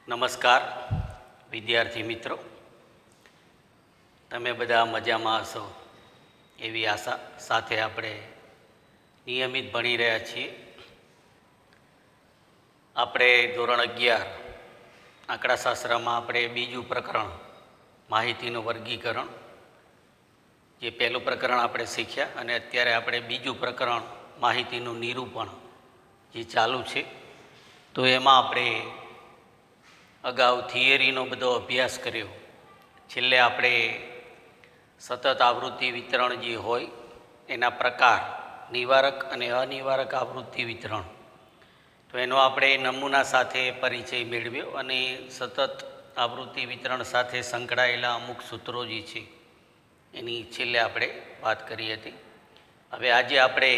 નમસ્કાર વિદ્યાર્થી મિત્રો, તમે બધા મજામાં હશો એવી આશા સાથે આપણે નિયમિત ભણી રહ્યા છીએ. આપણે ધોરણ 11 આંકડાશાસ્ત્રમાં આપણે બીજું પ્રકરણ માહિતીનું વર્ગીકરણ, જે પહેલું પ્રકરણ આપણે શીખ્યા અને અત્યારે આપણે બીજું પ્રકરણ માહિતીનું નિરૂપણ જે ચાલુ છે. તો એમાં આપણે અગાઉ થિયરીનો બધો અભ્યાસ કર્યો. છેલ્લે આપણે સતત આવૃત્તિ વિતરણ જે હોય એના પ્રકાર, નિવારક અને અનિવારક આવૃત્તિ વિતરણ, તો એનો આપણે નમૂના સાથે પરિચય મેળવ્યો અને સતત આવૃત્તિ વિતરણ સાથે સંકળાયેલા અમુક સૂત્રો જે છે એની છેલ્લે આપણે વાત કરી હતી. હવે આજે આપણે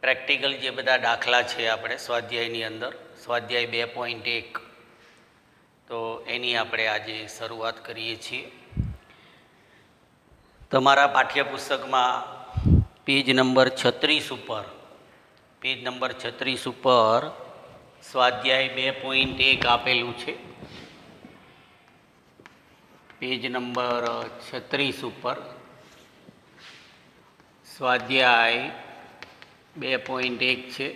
પ્રેક્ટિકલ જે બધા દાખલા છે આપણે સ્વાધ્યાયની અંદર, સ્વાધ્યાય 2.1, તો એની આપણે આજે શરૂઆત કરીએ છીએ. તમારા પાઠ્યપુસ્તકમાં પેજ નંબર 36 ઉપર સ્વાધ્યાય 2.1 આપેલું છે. પેજ નંબર 36 ઉપર સ્વાધ્યાય 2.1 છે.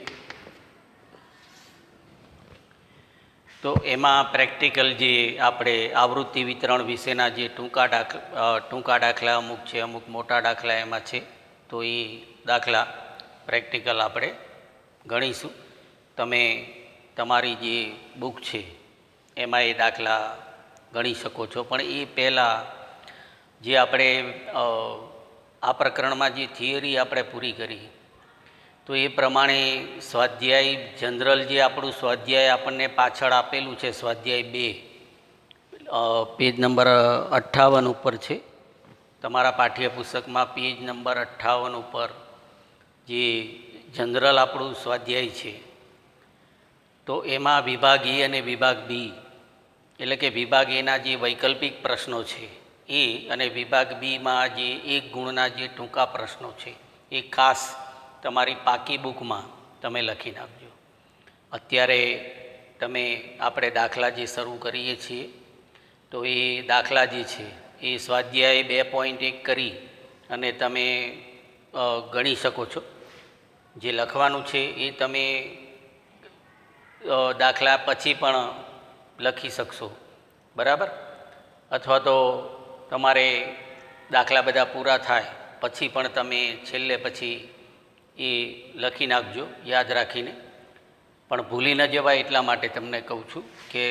તો એમાં પ્રેક્ટિકલ જે આપણે આવૃત્તિ વિતરણ વિશેના જે ટૂંકા દાખલા અમુક છે, અમુક મોટા દાખલા એમાં છે. તો એ દાખલા પ્રેક્ટિકલ આપણે ગણીશું. તમે તમારી જે બુક છે એમાં એ દાખલા ગણી શકો છો. પણ એ પહેલાં જે આપણે આ પ્રકરણમાં જે થિયરી આપણે પૂરી કરી, તો એ પ્રમાણે સ્વાધ્યાય જનરલ જે આપણું સ્વાધ્યાય આપણને પાછળ આપેલું છે, સ્વાધ્યાય 2, પેજ નંબર 58 ઉપર છે. તમારા પાઠ્યપુસ્તકમાં પેજ નંબર 58 ઉપર જે જનરલ આપણું સ્વાધ્યાય છે, તો એમાં વિભાગ એ અને વિભાગ બી, એટલે કે વિભાગ એના જે વૈકલ્પિક પ્રશ્નો છે એ, અને વિભાગ બીમાં જે એક ગુણના જે ટૂંકા પ્રશ્નો છે એ ખાસ તમારી પાકી બુકમાં તમે લખી નાખજો. અત્યારે આપણે દાખલા જે શરૂ કરીએ છીએ, તો એ દાખલા જે છે એ સ્વાધ્યાય 2.1 કરી અને તમે ગણી શકો છો. જે લખવાનું છે એ તમે દાખલા પછી પણ લખી શકશો, બરાબર? અથવા તો તમારે દાખલા બધા પૂરા થાય પછી પણ તમે છેલ્લે પછી એ લખી નાખજો યાદ રાખીને. પણ ભૂલી ન જવાય એટલા માટે તમને કહું છું કે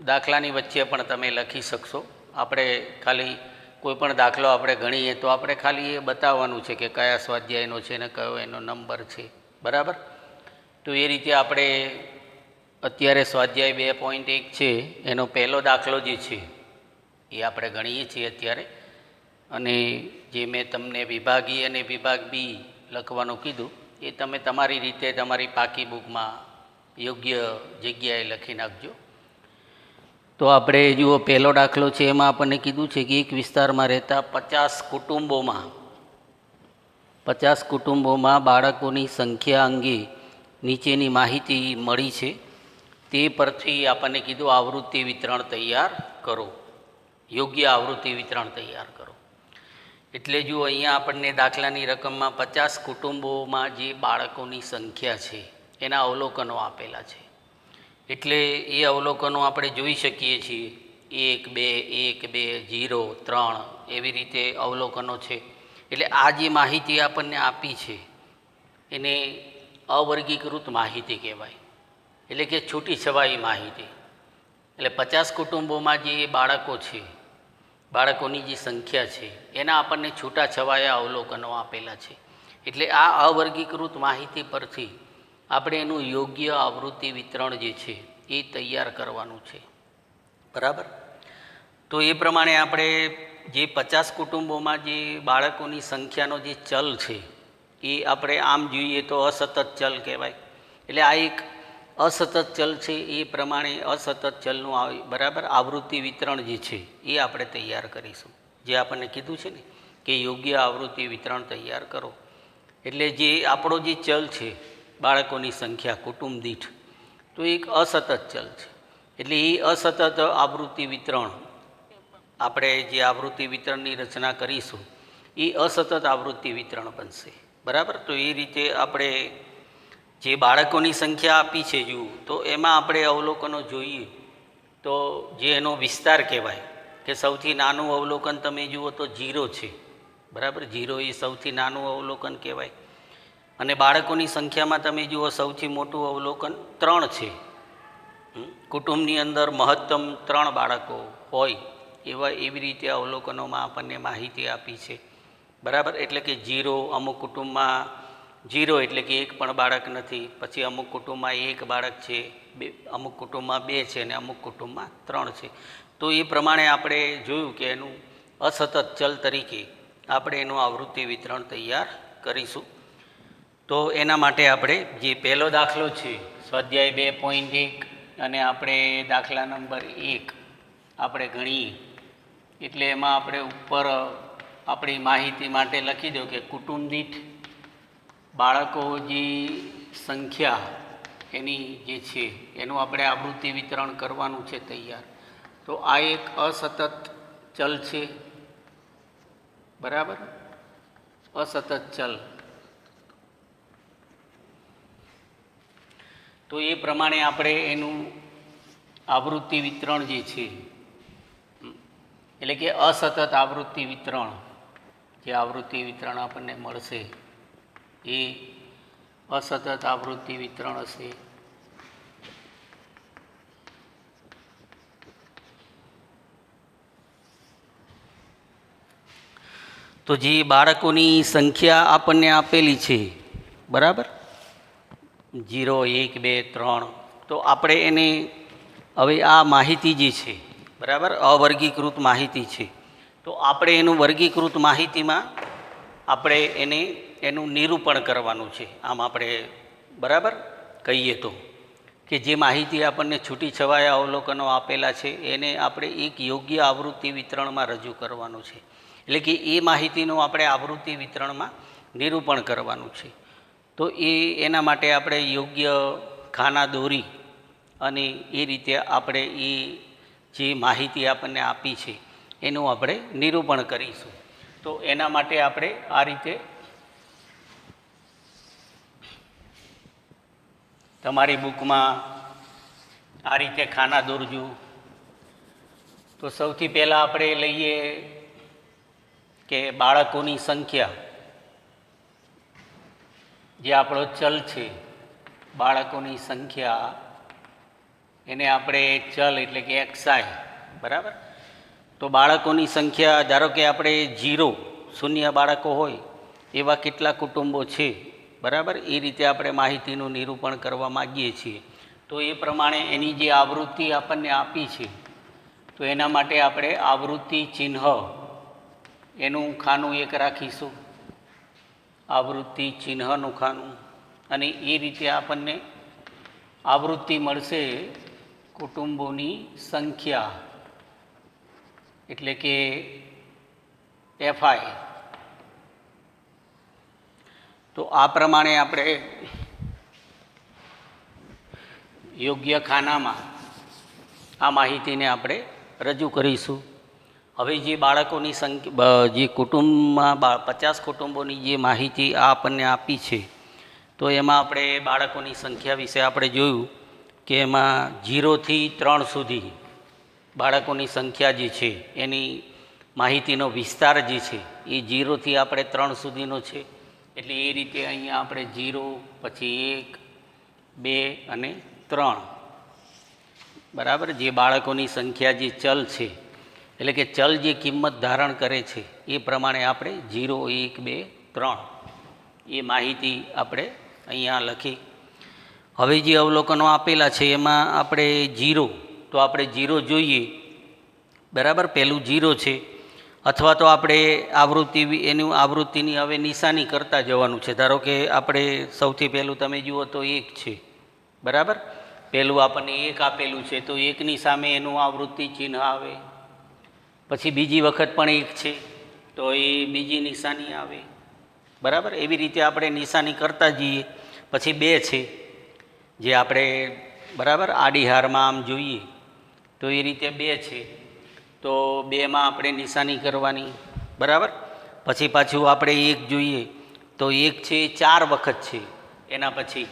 દાખલાની વચ્ચે પણ તમે લખી શકશો. આપણે ખાલી કોઈ પણ દાખલો આપણે ગણીએ તો આપણે ખાલી એ બતાવવાનું છે કે કયા સ્વાધ્યાયનો છે ને કયો એનો નંબર છે, બરાબર? તો એ રીતે આપણે અત્યારે સ્વાધ્યાય 2.1 છે એનો પહેલો દાખલો જે છે એ આપણે ગણીએ છીએ અત્યારે. અને જે મેં તમને વિભાગ એ અને વિભાગ બી લખવાનું કીધું એ તમે તમારી રીતે તમારી પાકી બુકમાં યોગ્ય જગ્યાએ લખી નાખજો. તો આપણે જુઓ, પહેલો દાખલો છે એમાં આપણને કીધું છે કે એક વિસ્તારમાં રહેતા 50 કુટુંબોમાં બાળકોની સંખ્યા અંગે નીચેની માહિતી મળી છે. તે પરથી આપણને કીધું આવૃત્તિ વિતરણ તૈયાર કરો, યોગ્ય આવૃત્તિ વિતરણ તૈયાર કરો. એટલે જુઓ, અહીંયા આપણને દાખલાની રકમમાં 50 કુટુંબોમાં જે બાળકોની સંખ્યા છે એના અવલોકનો આપેલા છે. એટલે એ અવલોકનો આપણે જોઈ શકીએ છીએ, 1, 2, 0, 3 એવી રીતે અવલોકનો છે. એટલે આ જે માહિતી આપણને આપી છે એને અવર્ગીકૃત માહિતી કહેવાય, એટલે કે છૂટી છવાઈ માહિતી. એટલે 50 કુટુંબોમાં જે બાળકો છે, બાળકોની જે સંખ્યા છે એના આપણને છૂટા છવાયા અવલોકનો આપેલા છે. એટલે આ અવર્ગીકૃત માહિતી પરથી આપણે એનું યોગ્ય આવૃત્તિ વિતરણ જે છે એ તૈયાર કરવાનું છે, બરાબર? તો એ પ્રમાણે આપણે જે 50 કુટુંબોમાં જે બાળકોની સંખ્યાનો જે ચલ છે એ આપણે આમ જોઈએ તો અસતત ચલ કહેવાય. એટલે આ એક અસતત ચલ છે. એ પ્રમાણે અસતત ચલનું બરાબર આવૃત્તિ વિતરણ જે છે એ આપણે તૈયાર કરીશું. જે આપણને કીધું છે ને કે યોગ્ય આવૃત્તિ વિતરણ તૈયાર કરો. એટલે જે આપણો જે ચલ છે બાળકોની સંખ્યા કુટુંબ દીઠ, તો એક અસતત ચલ છે. એટલે એ અસતત આવૃત્તિ વિતરણ આપણે જે આવૃત્તિ વિતરણની રચના કરીશું એ અસતત આવૃત્તિ વિતરણ બનશે. બરાબર. તો એ રીતે આપણે જે બાળકોની સંખ્યા આપી છે જુઓ, તો એમાં આપણે અવલોકનો જોઈએ તો જે એનો વિસ્તાર કહેવાય કે સૌથી નાનું અવલોકન તમે જુઓ તો 0 છે. બરાબર. 0 એ સૌથી નાનું અવલોકન કહેવાય. અને બાળકોની સંખ્યામાં તમે જુઓ સૌથી મોટું અવલોકન 3 છે. કુટુંબની અંદર મહત્તમ 3 બાળકો હોય એવી રીતે અવલોકનોમાં આપણને માહિતી આપી છે. બરાબર. એટલે કે 0 અમુક કુટુંબમાં 0 એટલે કે એક પણ બાળક નથી. પછી અમુક કુટુંબમાં 1 બાળક છે, અમુક કુટુંબમાં 2 છે અને અમુક કુટુંબમાં 3 છે. તો એ પ્રમાણે આપણે જોયું કે એનું અસતત ચલ તરીકે આપણે એનું આવૃત્તિ વિતરણ તૈયાર કરીશું. તો એના માટે આપણે જે પહેલો દાખલો છે સ્વાધ્યાય 2.1 અને આપણે દાખલા નંબર 1 આપણે ગણીએ એટલે એમાં આપણે ઉપર આપણી માહિતી માટે લખી દો કે કુટુંબ દીઠ બાળકોની સંખ્યા એની જે છે એનું આપણે આવૃત્તિ વિતરણ કરવાનું છે તૈયાર. તો આ એક અસતત ચલ છે. બરાબર. અસતત ચલ. તો એ પ્રમાણે આપણે એનું આવૃત્તિ વિતરણ જે છે એટલે કે અસતત આવૃત્તિ વિતરણ, જે આવૃત્તિ વિતરણ આપણને મળશે એ અસતત આવૃત્તિ વિતરણ હશે. તો જે બાળકોની સંખ્યા આપણને આપેલી છે, બરાબર, 0, 1, 2, 3, તો આપણે એને હવે આ માહિતી જે છે, બરાબર, અવર્ગીકૃત માહિતી છે, તો આપણે એનું વર્ગીકૃત માહિતીમાં આપણે એનું નિરૂપણ કરવાનું છે. આમ આપણે બરાબર કહીએ તો કે જે માહિતી આપણને છૂટી છવાયા અવલોકનો આપેલા છે એને આપણે એક યોગ્ય આવૃત્તિ વિતરણમાં રજૂ કરવાનું છે. એટલે કે એ માહિતીનું આપણે આવૃત્તિ વિતરણમાં નિરૂપણ કરવાનું છે. તો એના માટે આપણે યોગ્ય ખાના દોરી અને એ રીતે આપણે એ જે માહિતી આપણને આપી છે એનું આપણે નિરૂપણ કરીશું. તો એના માટે આપણે આ રીતે તમારી બુકમાં આ રીતે ખાના દોરજો. તો સૌથી પહેલાં આપણે લઈએ કે બાળકોની સંખ્યા, જે આપણો ચલ છે, બાળકોની સંખ્યા એને આપણે ચલ એટલે કે XI, બરાબર. તો બાળકોની સંખ્યા ધારો કે આપણે 0 બાળકો હોય એવા કેટલા કુટુંબો છે, બરાબર, એ રીતે આપણે માહિતીનું નિરૂપણ કરવા માગીએ છીએ. તો એ પ્રમાણે એની જે આવૃત્તિ આપણને આપી છે તો એના માટે આપણે આવૃત્તિ ચિહ્ન એનું ખાનું એક રાખીશું, આવૃત્તિ ચિહ્નનું ખાનું, અને એ રીતે આપણને આવૃત્તિ મળશે કુટુંબોની સંખ્યા એટલે કે FI. તો આ પ્રમાણે આપણે યોગ્ય ખાનામાં આ માહિતીને આપણે રજૂ કરીશું. હવે જે બાળકોની સંખ્યા, જે કુટુંબમાં 50 કુટુંબોની જે માહિતી આ આપણને આપી છે તો એમાં આપણે બાળકોની સંખ્યા વિશે આપણે જોયું કે એમાં 0 થી 3 સુધી બાળકોની સંખ્યા જે છે એની માહિતીનો વિસ્તાર જે છે એ 0 થી આપણે 3 સુધીનો છે. એટલે એ રીતે અહીંયા આપણે 0, પછી 1, 2 અને 3, બરાબર, જે બાળકોની સંખ્યા જે ચલ છે એટલે કે ચલ જે કિંમત ધારણ કરે છે એ પ્રમાણે આપણે 0, 1, 2, 3 એ માહિતી આપણે અહીંયા લખી. હવે જે અવલોકનો આપેલા છે એમાં આપણે 0, તો આપણે 0 જોઈએ, બરાબર, પહેલું 0 છે, અથવા તો આપણે આવૃત્તિની હવે નિશાની કરતા જવાનું છે. ધારો કે આપણે સૌથી પહેલું તમે જુઓ તો 1 છે, બરાબર, પહેલું આપણને 1 આપેલું છે તો 1ની સામે એનું આવૃત્તિ ચિહ્ન આવે. પછી બીજી વખત પણ 1 છે તો એ બીજી નિશાની આવે, બરાબર. એવી રીતે આપણે નિશાની કરતા જઈએ. પછી 2 છે જે આપણે, બરાબર, આડી હારમાં આમ જોઈએ તો એ રીતે 2 છે, તો 2માં આપણે નિશાની કરવાની, બરાબર. પછી પાછું આપણે 1 જોઈએ તો 1 છે એ 4 વખત છે, એના પછી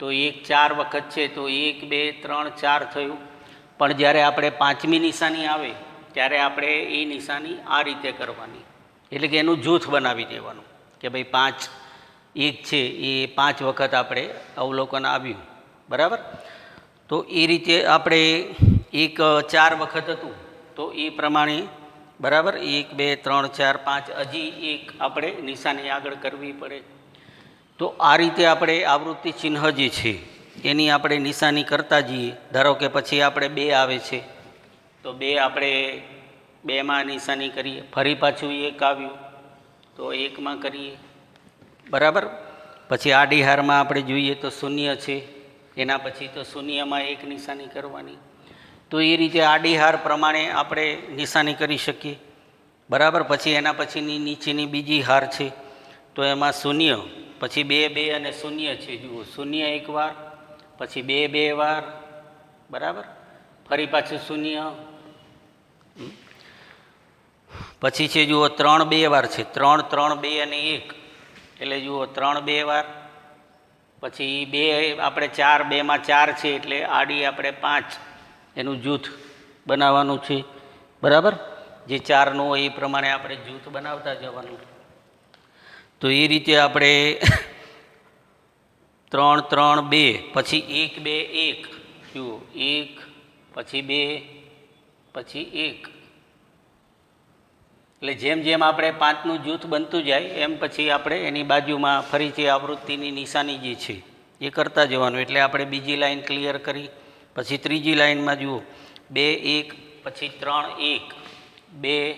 તો 1 4 વખત છે, તો 1 2 3 4 થયું. પણ જ્યારે આપણે 5મી નિશાની આવે ત્યારે આપણે એ નિશાની આ રીતે કરવાની, એટલે કે એનું જૂથ બનાવી દેવાનું કે ભાઈ 5 1 છે એ 5 વખત આપણે અવલોકન આવ્યું, બરાબર. તો એ રીતે આપણે 1 4 વખત હતું તો એ પ્રમાણે, બરાબર, 1 2 3 4 5 હજી 1 આપણે નિશાની આગળ કરવી પડે. તો આ રીતે આપણે આવૃત્તિ ચિહ્ન જે છે એની આપણે નિશાની કરતા જઈએ. ધારો કે પછી આપણે 2 આવે છે તો 2 આપણે 2માં નિશાની કરીએ, ફરી પાછું 1 આવ્યું તો 1માં કરીએ, બરાબર. પછી આડી હારમાં આપણે જોઈએ તો 0 છે, એના પછી તો 0માં 1 નિશાની કરવાની. તો એ રીતે આડી હાર પ્રમાણે આપણે નિશાની કરી શકીએ, બરાબર. પછી એના પછીની નીચેની બીજી હાર છે તો એમાં 0, પછી 2 2 અને 0 છે, જુઓ 0 1 વાર, પછી 2 2 વાર, બરાબર. ફરી પાછું 0, પછી છે જુઓ 3 2 વાર છે, 3 3 2 અને 1, એટલે જુઓ 3 2 વાર. પછી 2 આપણે 4, 2માં 4 છે એટલે આડી આપણે 5 એનું જૂથ બનાવવાનું છે, બરાબર. જે 4નું હોય એ પ્રમાણે આપણે જૂથ બનાવતા જવાનું. તો એ રીતે આપણે 3 3 2, પછી 1 2 1, જુઓ 1 પછી 2 પછી 1, એટલે જેમ જેમ આપણે 5નું જૂથ બનતું જાય એમ પછી આપણે એની બાજુમાં ફરીથી આવૃત્તિની નિશાની જે છે એ કરતા જવાનું. એટલે આપણે બીજી લાઈન ક્લિયર કરી, પછી ત્રીજી લાઈનમાં જુઓ 2 1, પછી 3 1, 2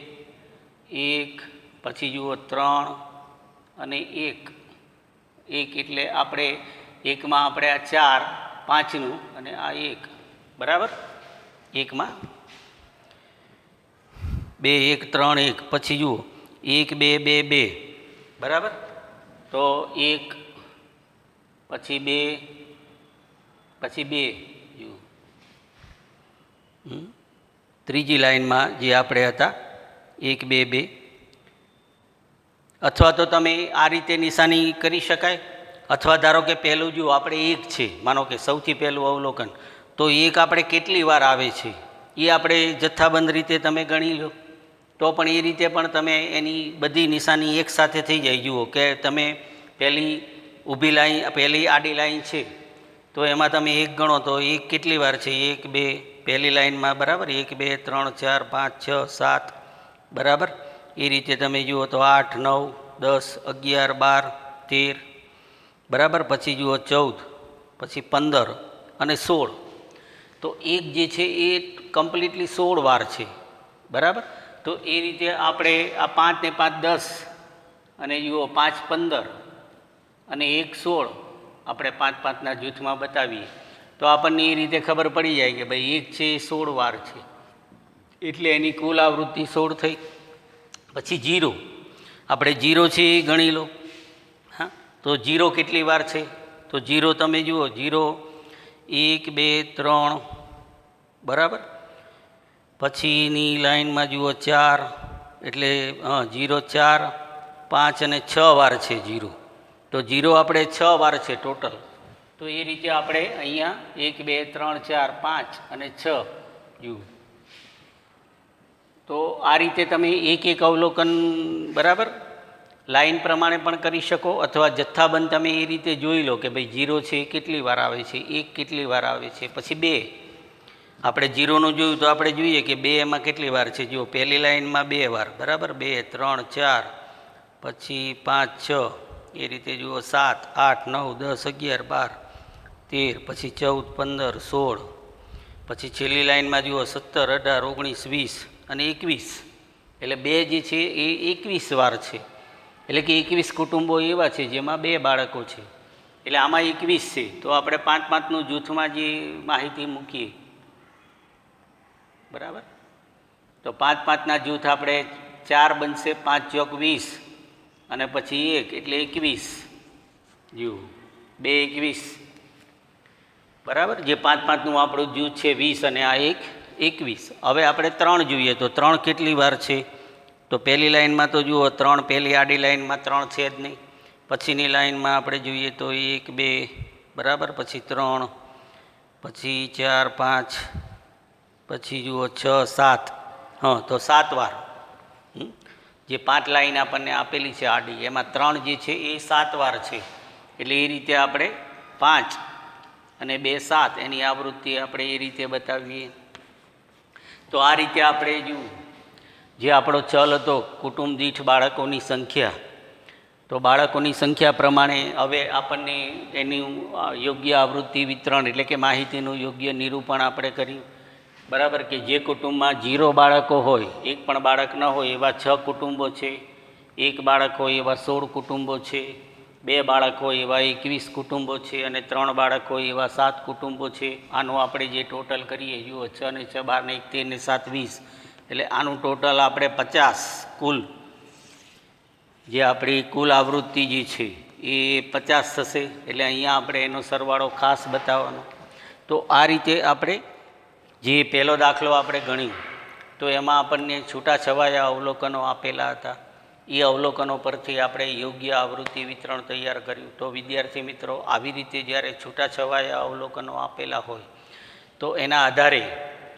1, પછી જુઓ 3 અને 1 1, એટલે આપણે 1માં આપણે આ 4 5નું અને આ 1, બરાબર. 1માં 2 1 3 1, પછી જુઓ 1 2 2 2, બરાબર. તો 1 પછી 2 પછી 2, જુઓ ત્રીજી લાઈનમાં જે આપણે હતા 1 2 2. અથવા તો તમે આ રીતે નિશાની કરી શકાય, અથવા ધારો કે પહેલું જુઓ આપણે 1 છે, માનો કે સૌથી પહેલું અવલોકન, તો 1 આપણે કેટલી વાર આવે છે એ આપણે જથ્થાબંધ રીતે તમે ગણી લો તો પણ એ રીતે પણ તમે એની બધી નિશાની એકસાથે થઈ જાય. જુઓ કે તમે પહેલી ઊભી લાઈન, પહેલી આડી લાઈન છે તો એમાં તમે 1 ગણો તો 1 કેટલી વાર છે, 1 2, પહેલી લાઈનમાં, બરાબર, 1 2 3 4 5 6 7, બરાબર. એ રીતે તમે જુઓ તો 8 9 10 11 12 13, બરાબર. પછી જુઓ 14, પછી 15 અને 16. તો 1 જે છે એ કમ્પ્લીટલી 16 વાર છે, બરાબર. તો એ રીતે આપણે આ 5 ને 5 10 અને જુઓ 5 15 અને 1 16 આપણે 5 5ના જૂથમાં બતાવીએ તો આપણને એ રીતે ખબર પડી જાય કે ભાઈ 1 છે એ 16 વાર છે, એટલે એની કુલ આવૃત્તિ 16 થઈ. પછી 0, આપણે 0 છે એ ગણી લો. હા, તો 0 કેટલી વાર છે, તો 0 તમે જુઓ 0 1 2 3, બરાબર. પછીની લાઈનમાં જુઓ 4, એટલે 0 4 5 અને 6 વાર છે 0. તો 0 આપણે 6 વાર છે ટોટલ. તો એ રીતે આપણે અહીંયા 1 2 3 4 5 અને 6 જુઓ. તો આ રીતે તમે એક એક અવલોકન, બરાબર, લાઈન પ્રમાણે પણ કરી શકો, અથવા જથ્થાબંધ તમે એ રીતે જોઈ લો કે ભાઈ 0 છે એ કેટલી વાર આવે છે, 1 કેટલી વાર આવે છે. પછી 2 આપણે 0નું જોયું તો આપણે જોઈએ કે 2 એમાં કેટલી વાર છે, જુઓ પહેલી લાઈનમાં 2 વાર, બરાબર, 2 3 4, પછી 5 6, એ રીતે જુઓ 7 8 9 10 11 12 13, પછી 14 15 16, પછી છેલ્લી લાઈનમાં જુઓ 17 18 19 20 અને 21, એટલે 2 જે છે એ 21 વાર છે. એટલે કે 21 કુટુંબો એવા છે જેમાં 2 બાળકો છે, એટલે આમાં 21 છે. તો આપણે 5 5નું જૂથમાં જે માહિતી મૂકીએ, બરાબર, તો 5 5ના જૂથ આપણે 4 બનશે, 5 ચોક 20 અને પછી 1 એટલે 21, જુઓ 2 21, બરાબર. જે 5 5નું આપણું જૂથ છે 20 અને આ 1 21. હવે આપણે 3 જોઈએ તો 3 કેટલી વાર છે? તો પહેલી લાઈનમાં તો જુઓ 3, પહેલી આડી લાઈનમાં 3 છે જ નહીં. પછીની લાઈનમાં આપણે જોઈએ તો 1 2 બરાબર, પછી 3, પછી 4 5, પછી જુઓ 6 7. હા, તો 7 વાર. જે 5 લાઈન આપણને આપેલી છે આડી, એમાં 3 જે છે એ 7 વાર છે. એટલે એ રીતે આપણે 5 અને 2 7 એની આવૃત્તિ આપણે એ રીતે બતાવીએ. તો આ રીતે આપણે જે આપણો ચલ હતો કુટુંબ દીઠ બાળકોની સંખ્યા, તો બાળકોની સંખ્યા પ્રમાણે હવે આપણને એનું યોગ્ય આવૃત્તિ વિતરણ એટલે કે માહિતીનું યોગ્ય નિરૂપણ આપણે કર્યું. બરાબર, કે જે કુટુંબમાં 0 બાળકો હોય, એક પણ બાળક ન હોય એવા 6 કુટુંબો છે. 1 બાળક હોય એવા 16 કુટુંબો છે. 2 બાળક હોય એવા 21 કુટુંબો છે. અને 3 બાળક હોય એવા 7 કુટુંબો છે. આનું આપણે જે ટોટલ કરીએ, જુઓ 6 ને 6 12 ને 1 13 ને 7 20, એટલે આનું ટોટલ આપણે 50 કુલ, જે આપણી કુલ આવૃત્તિ જે છે એ 50 થશે. એટલે અહીંયા આપણે એનો સરવાળો ખાસ બતાવવાનો. તો આ રીતે આપણે જે પહેલો દાખલો આપણે ગણ્યું, તો એમાં આપણને છૂટાછવાયા અવલોકનો આપેલા હતા. એ અવલોકનો પરથી આપણે યોગ્ય આવૃત્તિ વિતરણ તૈયાર કર્યું. તો વિદ્યાર્થી મિત્રો, આવી રીતે જ્યારે છૂટાછવાયા અવલોકનો આપેલા હોય તો એના આધારે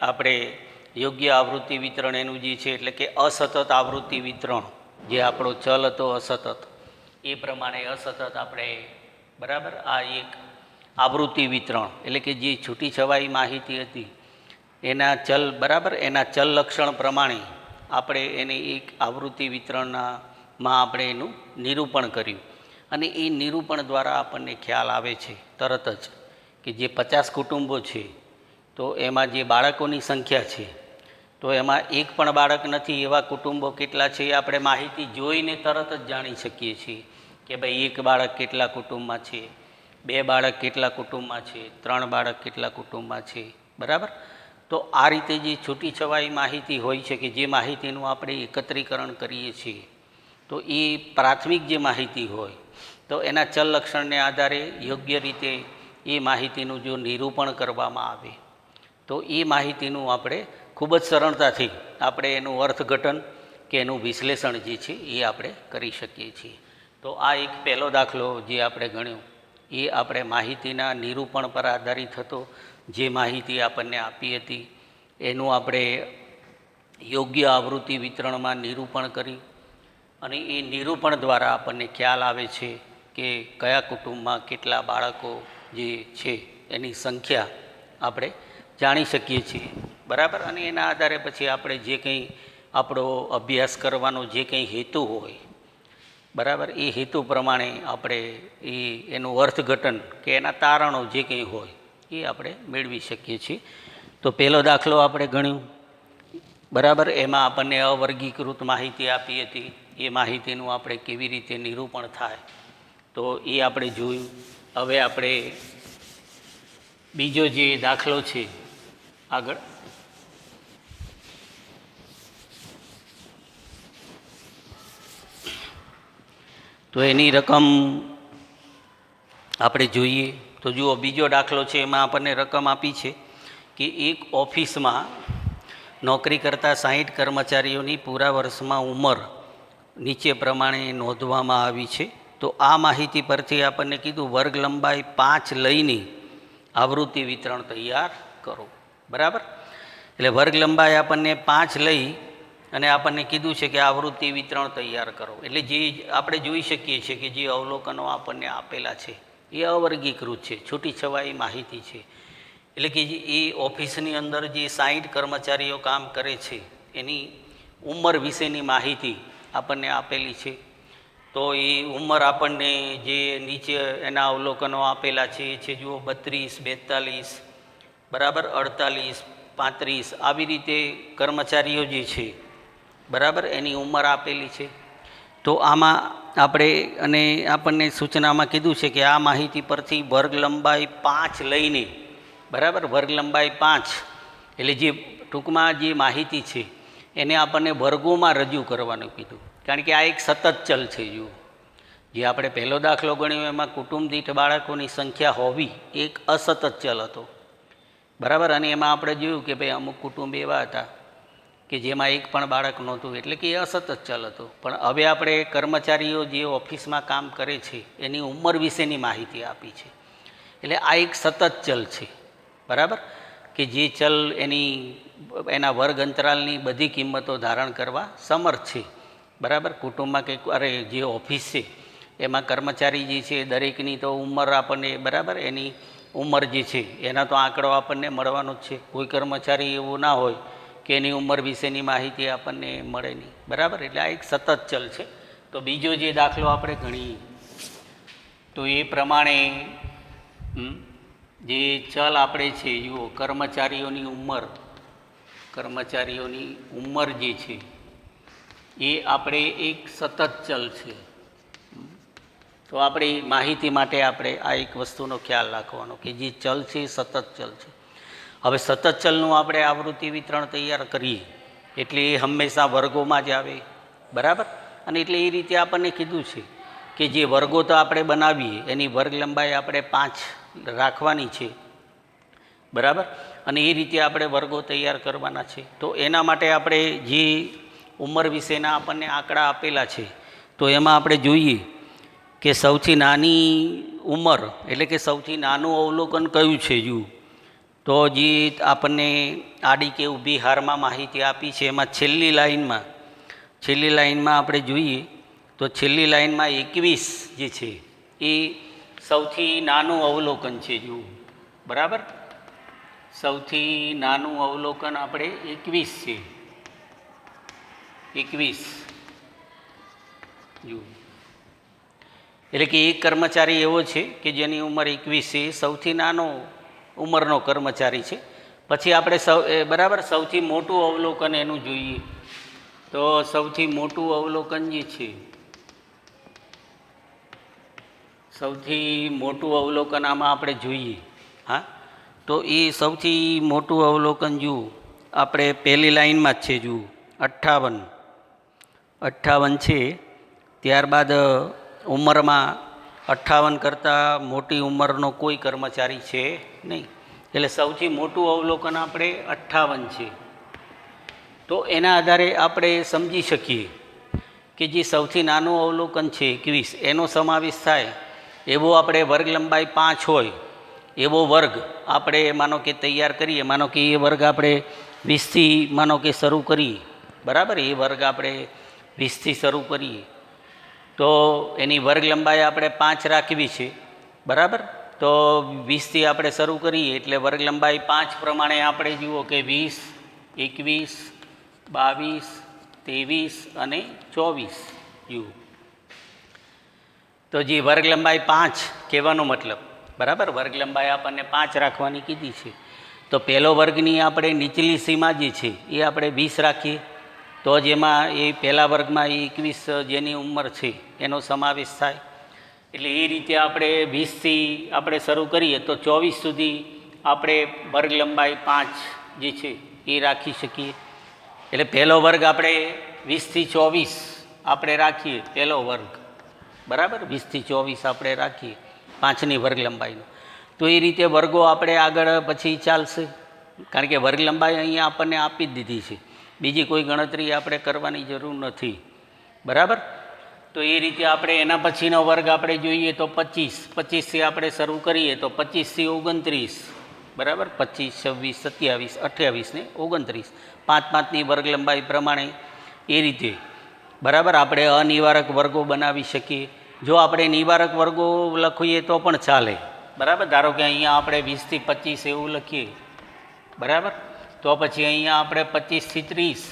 આપણે યોગ્ય આવૃત્તિ વિતરણ એનું જે છે એટલે કે અસતત આવૃત્તિ વિતરણ, જે આપણો ચલ હતો અસતત, એ પ્રમાણે અસતત આપણે બરાબર આ એક આવૃત્તિ વિતરણ એટલે કે જે છૂટી છવાઈ માહિતી હતી એના ચલ બરાબર એના ચલ લક્ષણ પ્રમાણે આપણે એને એક આવૃત્તિ વિતરણમાં આપણે એનું નિરૂપણ કર્યું. અને એ નિરૂપણ દ્વારા આપણને ખ્યાલ આવે છે તરત જ કે જે 50 કુટુંબો છે તો એમાં જે બાળકોની સંખ્યા છે તો એમાં એક પણ બાળક નથી એવા કુટુંબો કેટલા છે એ આપણે માહિતી જોઈને તરત જ જાણી શકીએ છીએ કે ભાઈ 1 બાળક કેટલા કુટુંબમાં છે, 2 બાળક કેટલા કુટુંબમાં છે, 3 બાળક કેટલા કુટુંબમાં છે. બરાબર, તો આ રીતે જે છૂટી છવાઈ માહિતી હોય છે કે જે માહિતીનું આપણે એકત્રીકરણ કરીએ છીએ, તો એ પ્રાથમિક જે માહિતી હોય તો એના ચલ લક્ષણને આધારે યોગ્ય રીતે એ માહિતીનું જો નિરૂપણ કરવામાં આવે તો એ માહિતીનું આપણે ખૂબ જ સરળતાથી આપણે એનું અર્થઘટન કે એનું વિશ્લેષણ જે છે એ આપણે કરી શકીએ છીએ. તો આ એક પહેલો દાખલો જે આપણે ગણ્યો એ આપણે માહિતીના નિરૂપણ પર આધારિત હતો. જે માહિતી આપણને આપી હતી એનું આપણે યોગ્ય આવૃત્તિ વિતરણમાં નિરૂપણ કરી, અને એ નિરૂપણ દ્વારા આપણને ખ્યાલ આવે છે કે કયા કુટુંબમાં કેટલા બાળકો જે છે એની સંખ્યા આપણે જાણી શકીએ છીએ. બરાબર, અને એના આધારે પછી આપણે જે કંઈ આપણો અભ્યાસ કરવાનો જે કંઈ હેતુ હોય, બરાબર, એ હેતુ પ્રમાણે આપણે એનું અર્થઘટન કે એના તારણો જે કંઈ હોય એ આપણે મેળવી શકીએ છીએ. તો પહેલો દાખલો આપણે ગણ્યું, બરાબર, એમાં આપણને અવર્ગીકૃત માહિતી આપી હતી. એ માહિતીનું આપણે કેવી રીતે નિરૂપણ થાય તો એ આપણે જોયું. હવે આપણે બીજો જે દાખલો છે આગળ, તો એની રકમ આપણે જોઈએ. તો જુઓ, બીજો દાખલો છે એમાં આપણને રકમ આપી છે કે એક ઓફિસમાં નોકરી કરતા 60 કર્મચારીઓની પૂરા વર્ષમાં ઉંમર નીચે પ્રમાણે નોંધવામાં આવી છે. તો આ માહિતી પરથી આપણને કીધું વર્ગ લંબાઈ 5 લઈને આવૃત્તિ વિતરણ તૈયાર કરો. બરાબર, એટલે વર્ગ લંબાઈ આપણને 5 લઈ અને આપણને કીધું છે કે આવૃત્તિ વિતરણ તૈયાર કરો. એટલે જે આપણે જોઈ શકીએ છીએ કે જે અવલોકનો આપણને આપેલા છે એ અવર્ગીકૃત છે, છૂટી છવાઈ માહિતી છે. એટલે કે એ ઓફિસની અંદર જે 60 કર્મચારીઓ કામ કરે છે એની ઉંમર વિશેની માહિતી આપણને આપેલી છે. તો એ ઉંમર આપણને જે નીચે એના અવલોકનો આપેલા છે એ છે જુઓ 32 42, બરાબર, 48 35, આવી રીતે કર્મચારીઓ જે છે બરાબર એની ઉંમર આપેલી છે. તો આમાં આપણે અને આપણને સૂચનામાં કીધું છે કે આ માહિતી પરથી વર્ગ લંબાઈ 5 લઈને, બરાબર, વર્ગ લંબાઈ 5 એટલે જે ટૂંકમાં જે માહિતી છે એને આપણને વર્ગોમાં રજૂ કરવાનું કીધું. કારણ કે આ એક સતત ચલ છે. જુઓ, જે આપણે પહેલો દાખલો ગણ્યો એમાં કુટુંબ દીઠ બાળકોની સંખ્યા હોવી એક અસતત ચલ હતો. બરાબર. અને એમાં આપણે જોયું કે ભાઈ અમુક કુટુંબ એવા હતા કે જેમાં એક પણ બાળક નહોતું, એટલે કે એ અસતત ચલ હતું. પણ હવે આપણે કર્મચારીઓ જે ઓફિસમાં કામ કરે છે એની ઉંમર વિશેની માહિતી આપી છે. એટલે આ એક સતત ચલ છે, બરાબર, કે જે ચલ એના વર્ગ અંતરાલની બધી કિંમતો ધારણ કરવા સમર્થ છે, બરાબર. કુટુંબમાં કંઈક જે ઓફિસ છે એમાં કર્મચારી જે છે દરેકની તો ઉંમર આપણને, બરાબર, એની ઉંમર જે છે એના તો આંકડો આપણને મળવાનો જ છે. કોઈ કર્મચારી એવું ના હોય કે એની ઉંમર વિશેની માહિતી આપણને મળે નહીં, બરાબર. એટલે આ એક સતત ચલ છે. તો બીજો જે દાખલો આપણે ગણીએ તો એ પ્રમાણે જે ચલ આપણે છે, જુઓ, કર્મચારીઓની ઉંમર જે છે એ આપણે એક સતત ચલ છે. તો આપણી માહિતી માટે આપણે આ એક વસ્તુનો ખ્યાલ રાખવાનો કે જે ચલ છે એ સતત ચલ છે. હવે સતત ચલનું આપણે આવૃત્તિ વિતરણ તૈયાર કરીએ એટલે એ હંમેશા વર્ગોમાં જ આવે, બરાબર. અને એટલે એ રીતે આપણને કીધું છે કે જે વર્ગો તો આપણે બનાવીએ એની વર્ગ લંબાઈ આપણે 5 રાખવાની છે, બરાબર. અને એ રીતે આપણે વર્ગો તૈયાર કરવાના છે. તો એના માટે આપણે જે ઉંમર વિશેના આપણને આંકડા આપેલા છે તો એમાં આપણે જોઈએ કે સૌથી નાની ઉંમર એટલે કે સૌથી નાનું અવલોકન કયું છે. તો જે આપણને આડી કે ઊભી હારમાં માહિતી આપી છે એમાં છેલ્લી લાઈનમાં આપણે જોઈએ તો છેલ્લી લાઈનમાં 21 જે છે એ સૌથી નાનું અવલોકન છે, બરાબર. સૌથી નાનું અવલોકન આપણે 21 છે. 21 એટલે કે એક કર્મચારી એવો છે કે જેની ઉંમર 21 છે, સૌથી નાનો ઉંમરનો કર્મચારી છે. પછી આપણે બરાબર સૌથી મોટું અવલોકન એનું જોઈએ તો સૌથી મોટું અવલોકન જે છે, સૌથી મોટું અવલોકન આમાં આપણે જોઈએ, હા, તો એ સૌથી મોટું અવલોકન આપણે પહેલી લાઈનમાં જ છે, 58 છે. ત્યારબાદ ઉંમરમાં 58 કરતાં મોટી ઉંમરનો કોઈ કર્મચારી છે નહીં, એટલે સૌથી મોટું અવલોકન આપણે 58 છે. તો એના આધારે આપણે સમજી શકીએ કે જે સૌથી નાનું અવલોકન છે 21 એનો સમાવેશ થાય એવો આપણે વર્ગ લંબાઈ 5 હોય એવો વર્ગ આપણે માનો કે તૈયાર કરીએ. માનો કે એ વર્ગ આપણે 20થી માનો કે શરૂ કરીએ, બરાબર. એ વર્ગ આપણે 20થી શરૂ કરીએ તો એની વર્ગ લંબાઈ આપણે 5 રાખવી છે, બરાબર. તો 20થી આપણે શરૂ કરીએ એટલે વર્ગ લંબાઈ 5 પ્રમાણે આપણે જુઓ કે 20, 21, 22, 23 અને 24 તો જે વર્ગ લંબાઈ 5 કહેવાનો મતલબ, બરાબર, વર્ગ લંબાઈ આપણને 5 રાખવાની કીધી છે. તો પહેલો વર્ગની આપણે નીચલી સીમા જે છે એ આપણે 20 રાખીએ તો જ એમાં એ પહેલા વર્ગમાં 21 જેની ઉંમર છે એનો સમાવેશ થાય. એટલે એ રીતે આપણે 20થી આપણે શરૂ કરીએ તો 24 સુધી આપણે વર્ગ લંબાઈ 5 જે છે એ રાખી શકીએ. એટલે પહેલો વર્ગ આપણે 20થી 24 આપણે રાખીએ, પહેલો વર્ગ, બરાબર, 20થી 24 આપણે રાખીએ 5ની વર્ગ લંબાઈનો. તો એ રીતે વર્ગો આપણે આગળ પછી ચાલશે, કારણ કે વર્ગ લંબાઈ અહીંયા આપણને આપી જ દીધી છે, બીજી કોઈ ગણતરી આપણે કરવાની જરૂર નથી, બરાબર. તો એ રીતે આપણે એના પછીનો વર્ગ આપણે જોઈએ તો 25થી આપણે શરૂ કરીએ તો 25થી 29, બરાબર, 25, 26, 27, 28 ને 29 5-5ની વર્ગ લંબાઈ પ્રમાણે એ રીતે, બરાબર, આપણે અનિવારક વર્ગો બનાવી શકીએ. જો આપણે નિવારક વર્ગો લખીએ તો પણ ચાલે, બરાબર. ધારો કે અહીંયા આપણે 20થી 25 એવું લખીએ, બરાબર, તો પછી અહીંયા આપણે 25થી 30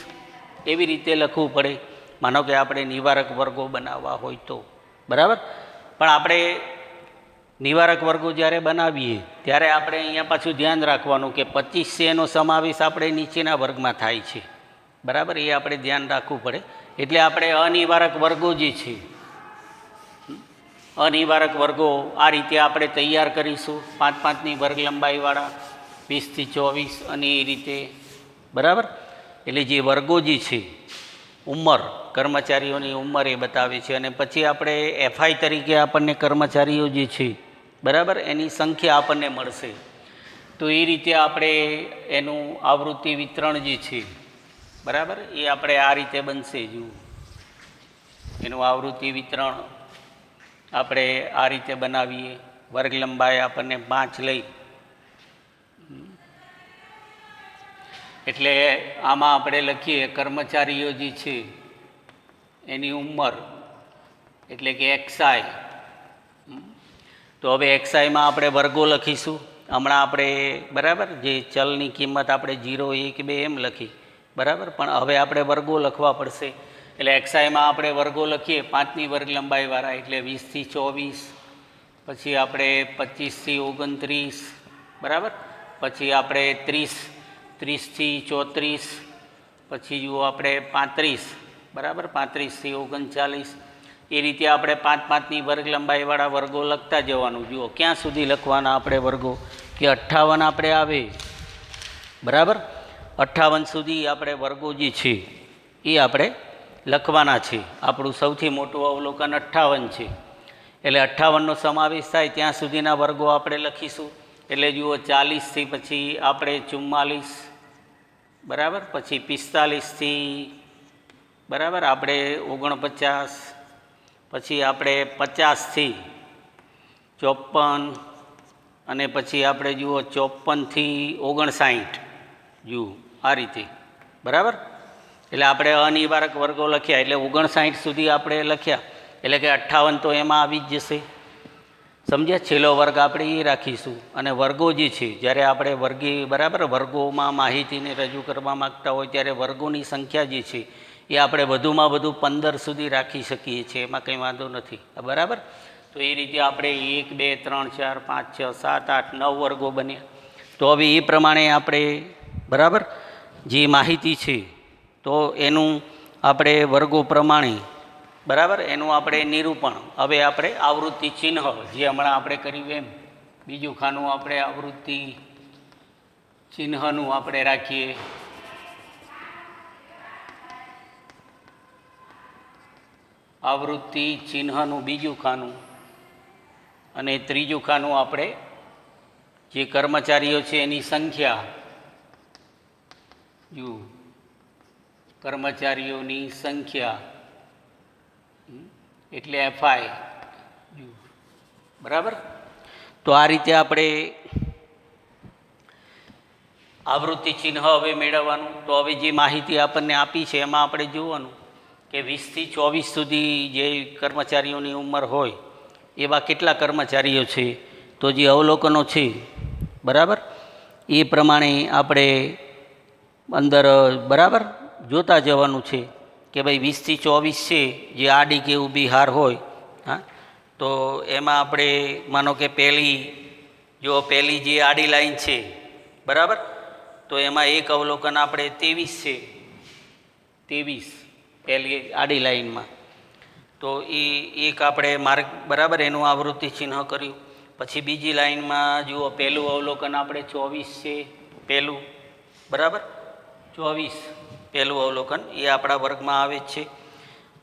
એવી રીતે લખવું પડે, માનો કે આપણે નિવારક વર્ગો બનાવવા હોય તો, બરાબર. પણ આપણે નિવારક વર્ગો જ્યારે બનાવીએ ત્યારે આપણે અહીંયા પાછું ધ્યાન રાખવાનું કે 25 છે એનો સમાવેશ આપણે નીચેના વર્ગમાં થાય છે, બરાબર, એ આપણે ધ્યાન રાખવું પડે. એટલે આપણે અનિવારક વર્ગો જે છે, અનિવારક વર્ગો આ રીતે આપણે તૈયાર કરીશું 5-5ની વર્ગ લંબાઈવાળા 20થી 24 અને એ રીતે, બરાબર. એટલે જે વર્ગો જે છે ઉંમર, કર્મચારીઓની ઉંમર એ બતાવે છે. અને પછી આપણે FI તરીકે આપણને કર્મચારીઓ જે છે, બરાબર, એની સંખ્યા આપણને મળશે. તો એ રીતે આપણે એનું આવૃત્તિ વિતરણ જે છે બરાબર એ આપણે આ રીતે બનશે. જુઓ એનું આવૃત્તિ વિતરણ આપણે આ રીતે બનાવીએ. વર્ગ લંબાઈ આપણને 5 લઈ એટલે આમાં આપણે લખીએ કર્મચારીઓ જે છે એની ઉંમર એટલે કે XI. તો હવે XIમાં આપણે વર્ગો લખીશું. હમણાં આપણે બરાબર જે ચલની કિંમત આપણે 0, 1, 2 એમ લખી બરાબર, પણ હવે આપણે વર્ગો લખવા પડશે. એટલે XIમાં આપણે વર્ગો લખીએ 5ની વર્ગ લંબાઈવાળા એટલે 20 થી 24, પછી આપણે 25 થી 29 બરાબર, પછી આપણે 30, 30 થી 34, પછી જુઓ આપણે 35 બરાબર, 35 થી 39. એ રીતે આપણે 5-5ની વર્ગ લંબાઈવાળા વર્ગો લખતા જવાનું. જુઓ ક્યાં સુધી લખવાના આપણે વર્ગો કે 58 આપણે આવે બરાબર, 58 સુધી આપણે વર્ગો જે છે એ આપણે લખવાના છે. આપણું સૌથી મોટું અવલોકન 58 છે એટલે 58નો સમાવેશ થાય ત્યાં સુધીના વર્ગો આપણે લખીશું. એટલે જુઓ 40 થી પછી આપણે 44 બરાબર, પછી 45 થી બરાબર આપણે 49, પછી આપણે 50 થી 54 અને પછી આપણે જુઓ 54 થી 59. જુઓ આ રીતે બરાબર. એટલે આપણે અનિવારક વર્ગો લખ્યા એટલે 59 સુધી આપણે લખ્યા એટલે કે 58 તો એમાં આવી જ જશે. સમજ્યા? છેલ્લો વર્ગ આપણે એ રાખીશું. અને વર્ગો જે છે જ્યારે આપણે વર્ગી બરાબર વર્ગોમાં માહિતીને રજૂ કરવા માગતા હોય ત્યારે વર્ગોની સંખ્યા જે છે એ આપણે વધુમાં વધુ 15 સુધી રાખી શકીએ છીએ. એમાં કંઈ વાંધો નથી બરાબર. તો એ રીતે આપણે 1, 2, 3, 4, 5, 6, 7, 8, 9 વર્ગો બન્યા. તો હવે એ પ્રમાણે આપણે બરાબર જે માહિતી છે તો એનું આપણે વર્ગો પ્રમાણે બરાબર એનું આપણે નિરૂપણ. હવે આપણે આવૃત્તિ ચિહ્ન જે હમણાં આપણે કર્યું એમ બીજું ખાનું આપણે આવૃત્તિ ચિહ્નનું આપણે રાખીએ. આવૃત્તિ ચિહ્નનું બીજું ખાનું અને ત્રીજું ખાનું આપણે જે કર્મચારીઓ છે એની સંખ્યા. જુઓ કર્મચારીઓની સંખ્યા એટલે FI બરાબર. તો આ રીતે આપણે આવૃત્તિ ચિહ્ન હવે મેળવવાનું. તો હવે જે માહિતી આપણને આપી છે એમાં આપણે જોવાનું કે 20 થી 24 સુધી જે કર્મચારીઓની ઉંમર હોય એવા કેટલા કર્મચારીઓ છે. તો જે અવલોકનો છે બરાબર એ પ્રમાણે આપણે અંદર બરાબર જોતા જવાનું છે કે ભાઈ 20 થી 24 છે જે આડી કે ઊભી હાર હોય. હા, તો એમાં આપણે માનો કે પહેલી જે આડી લાઈન છે બરાબર, તો એમાં એક અવલોકન આપણે 23 છે. 23 પહેલી આડી લાઈનમાં તો એ એક આપણે માર્ક બરાબર એનું આવૃત્તિ ચિહ્ન કર્યું. પછી બીજી લાઈનમાં જુઓ પહેલું અવલોકન આપણે 24 છે. પહેલું બરાબર 24 પહેલું અવલોકન એ આપણા વર્ગમાં આવે જ છે.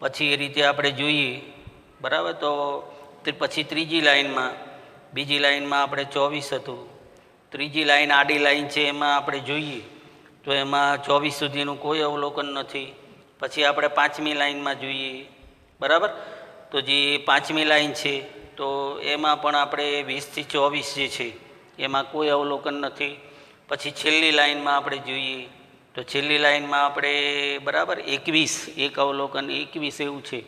પછી એ રીતે આપણે જોઈએ બરાબર. તો પછી ત્રીજી લાઈનમાં બીજી લાઈનમાં આપણે 24 હતું. ત્રીજી લાઈન આડી લાઈન છે એમાં આપણે જોઈએ તો એમાં 24 સુધીનું કોઈ અવલોકન નથી. પછી આપણે પાંચમી લાઈનમાં જોઈએ બરાબર. તો જે પાંચમી લાઈન છે તો એમાં પણ આપણે 20 થી 24 જે છે એમાં કોઈ અવલોકન નથી. પછી છેલ્લી લાઈનમાં આપણે જોઈએ તો છેલ્લી લાઈનમાં આપણે બરાબર 21 એક અવલોકન 21 એવું છે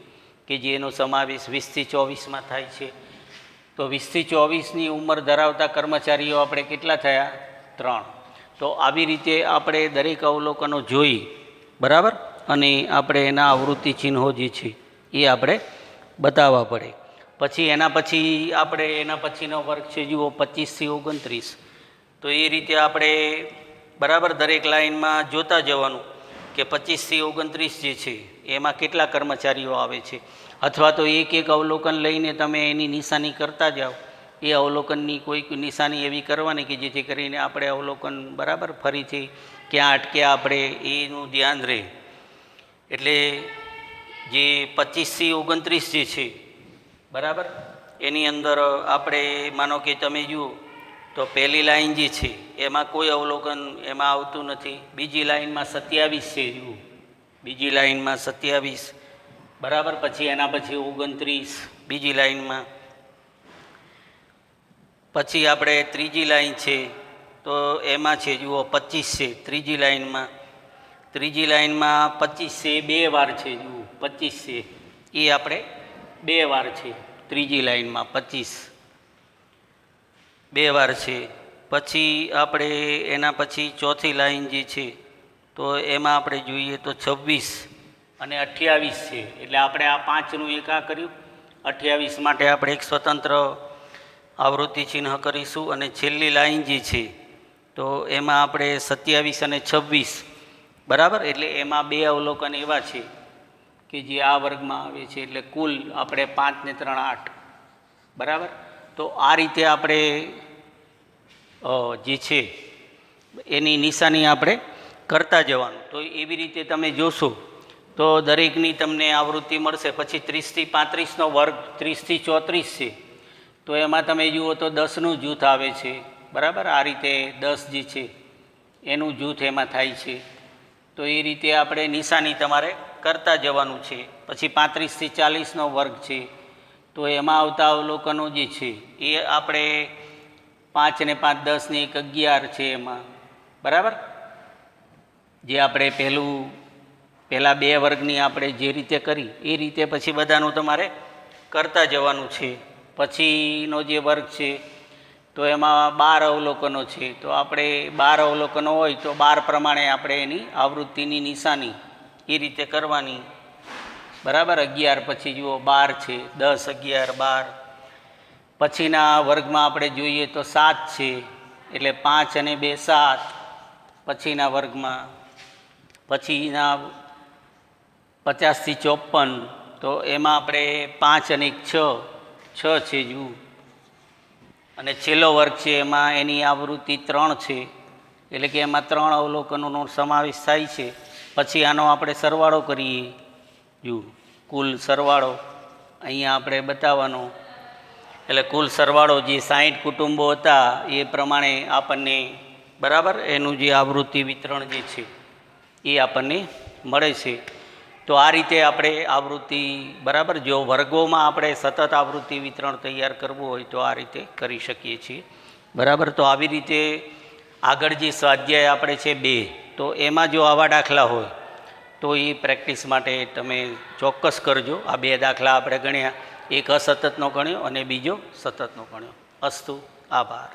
કે જેનો સમાવેશ 20 થી 24માં થાય છે. તો 20 થી 24ની ઉંમર ધરાવતા કર્મચારીઓ આપણે કેટલા થયા? 3. તો આવી રીતે આપણે દરેક અવલોકનો જોઈ બરાબર અને આપણે એના આવૃત્તિ ચિહ્નો જે છે એ આપણે બતાવવા પડે. પછી એના પછીનો વર્ગ છે જુઓ 25 થી 29. તો એ રીતે આપણે બરાબર દરેક લાઈનમાં જોતા જવાનું કે 25 થી 29 જે છે એમાં કેટલા કર્મચારીઓ આવે છે. અથવા તો એક અવલોકન લઈને તમે એની નિશાની કરતા જાઓ. એ અવલોકનની કોઈક નિશાની એવી કરવાની કે જેથી કરીને આપણે અવલોકન બરાબર ફરીથી ક્યાં અટક્યા આપણે એનું ધ્યાન રહે. એટલે જે 25 થી 29 જે છે બરાબર એની અંદર આપણે માનો કે તમે જુઓ તો પહેલી લાઈન જે છે એમાં કોઈ અવલોકન એમાં આવતું નથી. બીજી લાઈનમાં 27 છે, જુઓ બીજી લાઈનમાં 27, બરાબર. પછી એના પછી 29 બીજી લાઈનમાં. પછી આપણે ત્રીજી લાઈન છે તો એમાં છે જુઓ 25 છે ત્રીજી લાઈનમાં. ત્રીજી લાઈનમાં 25 છે, બે વાર છે, જુઓ 25 છે એ આપણે બે વાર છે ત્રીજી લાઈનમાં. 25 બે વાર છે. પછી આપણે એના પછી ચોથી લાઈન જે છે તો એમાં આપણે જોઈએ તો 26 અને 28 છે. એટલે આપણે આ પાંચનું એક આ કર્યું. 28 માટે આપણે એક સ્વતંત્ર આવૃત્તિ ચિહ્ન કરીશું. અને છેલ્લી લાઈન જે છે તો એમાં આપણે 27 અને 26, બરાબર. એટલે એમાં બે અવલોકન એવા છે કે જે આ વર્ગમાં આવે છે. એટલે કુલ આપણે 5 ને 3 8, બરાબર. તો આ રીતે આપણે જે છે એની નિશાની આપણે કરતા જવાનું. તો એવી રીતે તમે જોશો તો દરેકની તમને આવૃત્તિ મળશે. પછી 30 થી 35નો વર્ગ 30 થી 34 છે તો એમાં તમે જુઓ તો 10નું જૂથ આવે છે, બરાબર. આ રીતે 10 જે છે એનું જૂથ એમાં થાય છે. તો એ રીતે આપણે નિશાની તમારે કરતા જવાનું છે. પછી 35 થી 40નો વર્ગ છે તો એમાં આવતા અવલોકનો જે છે એ આપણે 5 ને 5 10 ને 1 11 છે એમાં, બરાબર. જે આપણે પહેલા બે વર્ગની આપણે જે રીતે કરી એ રીતે પછી બધાનું તમારે કરતા જવાનું છે. પછીનો જે વર્ગ છે તો એમાં 12 અવલોકનો છે. તો આપણે 12 અવલોકનો હોય તો 12 પ્રમાણે આપણે એની આવૃત્તિની નિશાની એ રીતે કરવાની, બરાબર. 11 પછી જુઓ 12 છે, 10 11 12. પછીના વર્ગમાં આપણે જોઈએ તો 7 છે, એટલે 5 અને 2 7 પછીના વર્ગમાં. પછીના 50 થી 54 તો એમાં આપણે 5 અને 1 6 છે, જુઓ. અને છેલ્લો વર્ગ છે એમાં એની આવૃત્તિ 3 છે, એટલે કે એમાં 3 અવલોકનોનો સમાવેશ થાય છે. પછી આનો આપણે સરવાળો કરીએ, જુઓ કુલ સરવાળો અહીંયા આપણે બતાવવાનો. એટલે કુલ સરવાળો જે 60 કુટુંબો હતા એ પ્રમાણે આપણને, બરાબર, એનું જે આવૃત્તિ વિતરણ જે છે એ આપણને મળે છે. તો આ રીતે આપણે આવૃત્તિ, બરાબર, જો વર્ગોમાં આપણે સતત આવૃત્તિ વિતરણ તૈયાર કરવું હોય તો આ રીતે કરી શકીએ છીએ, બરાબર. તો આવી રીતે આગળ જે સ્વાધ્યાય આપણે છે 2, તો એમાં જો આવા દાખલા હોય તો એ પ્રેક્ટિસ માટે તમે ચોક્કસ કરજો. આ 2 દાખલા આપણે ગણ્યા, એક અસતતનો ગણ્યો અને બીજો સતતનો ગણ્યો. અસ્તુ, આભાર.